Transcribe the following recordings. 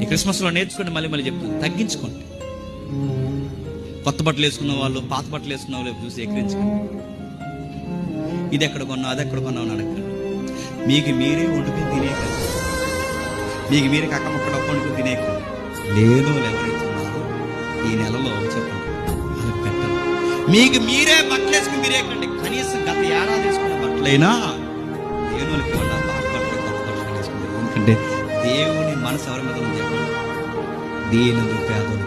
ఈ క్రిస్మస్లో నేర్చుకోండి, మళ్ళీ మళ్ళీ చెప్తాను, తగ్గించుకోండి. కొత్త బట్టలు వేసుకున్న వాళ్ళు పాత బట్టలు వేసుకున్న వాళ్ళు చూసి ఎక్కిరించుకోండి. ఇది ఎక్కడ కొన్నావు, అది ఎక్కడ కొన్నావు అని అడగండి. మీకు మీరే వండుకుని తినేకండి, మీకు మీరే కక్కమక్కడ వండుకుని తినేకండి. లేదు ఎవరైతే ఉన్నారో ఈ నెలలో చెప్పండి వాళ్ళకి పెట్టండి. మీకు మీరే బట్టలు వేసుకుని తినేకండి. కనీసం గత ఏడాది వేసుకున్న బట్టలైనా దేవునికి ఇవ్వండి. పాత బట్టలు కొత్త బట్టలు వేసుకుంటారు. ఎందుకంటే దేవుని మనసు ఎవరి మీద ఉంది చెప్పండి? దీనులు పేదోళ్ళు.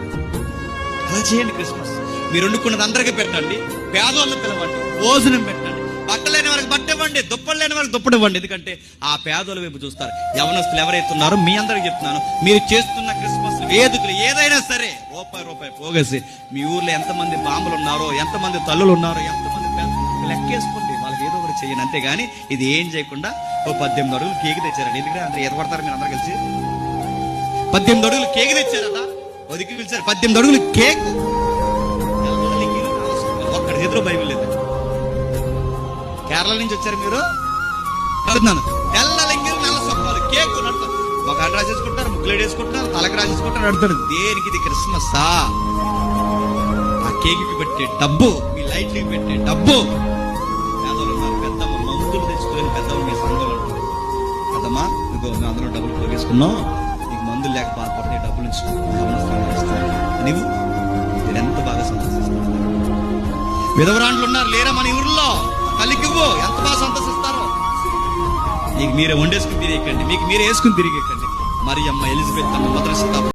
అలా చేయండి. క్రిస్మస్ మీరు వండుకున్నది అందరికీ పెట్టండి, పేదోళ్ళని పిలవండి, భోజనం పెట్టండి, బట్టలు లేని వారికి బట్ట ఇవ్వండి, దుప్పలు లేని వారికి దుప్పటి ఇవ్వండి. ఎందుకంటే ఆ పేదోళ్ళ వైపు చూస్తారు. యవనస్తులు ఎవరైతే ఉన్నారో మీ అందరికి చెప్తున్నాను, మీరు చేస్తున్న క్రిస్మస్ వేదికలు ఏదైనా సరే రూపాయి పోగేసి మీ ఊర్లో ఎంతమంది బాంబులు ఉన్నారో, ఎంతమంది తల్లులు ఉన్నారో, ఎంతమంది లెక్కేసుకోండి. వాళ్ళకి ఏదో ఒకటి చేయండి. అంతేగాని ఇది ఏం చేయకుండా 18 అడుగులు కేక్ తెచ్చారండి. ఎందుకంటే అందరూ ఎదగొడతారు మీరు అందరూ కలిసి. 18 అడుగులు కేక్ తెచ్చారట, ఒదికి పిలిచారు. 18 అడుగులు కేక్, ఒక్కడి చేతిలో బైబిల్ లేదు. కేరళ నుంచి వచ్చారు మీరు, అడుగుతున్నాను. తెల్ల లింగిలు నల్ల సొప్పాలు కేక్ నడతారు, ఒక అడ్డు రాసేసుకుంటారు, ముగ్గులేడు వేసుకుంటారు, తలకి రాసేసుకుంటారు, అడుగుతారు. దేనికి ఇది క్రిస్మస్? ఆ కేక్ పెట్టే డబ్బు, మీ లైట్లకి పెట్టే డబ్బు. పేదలు ఉన్నారు, పెద్దమ్మ మందులు తెచ్చుకోలేని పెద్దమ్మ మీ సంఘంలో ఉంటుంది. పెద్దమ్మా ఇదిగో మేము అందరూ డబ్బులు పోగేసుకున్నాం, నీకు మందులు లేక బాధపడితే డబ్బులు నీవు నేను ఎంత బాగా సంతోషిస్తాను. విధవరాండ్లు ఉన్నారు లేరా మన ఊర్లో, తల్లికివ్వు, ఎంత బాగా సంతోషిస్తారో. మీకు మీరే వండేసుకుని తిరిగేకండి, మీకు మీరే వేసుకుని తిరిగేకండి. మరి అమ్మ ఎలిజబెత్ అమ్మ మొదటి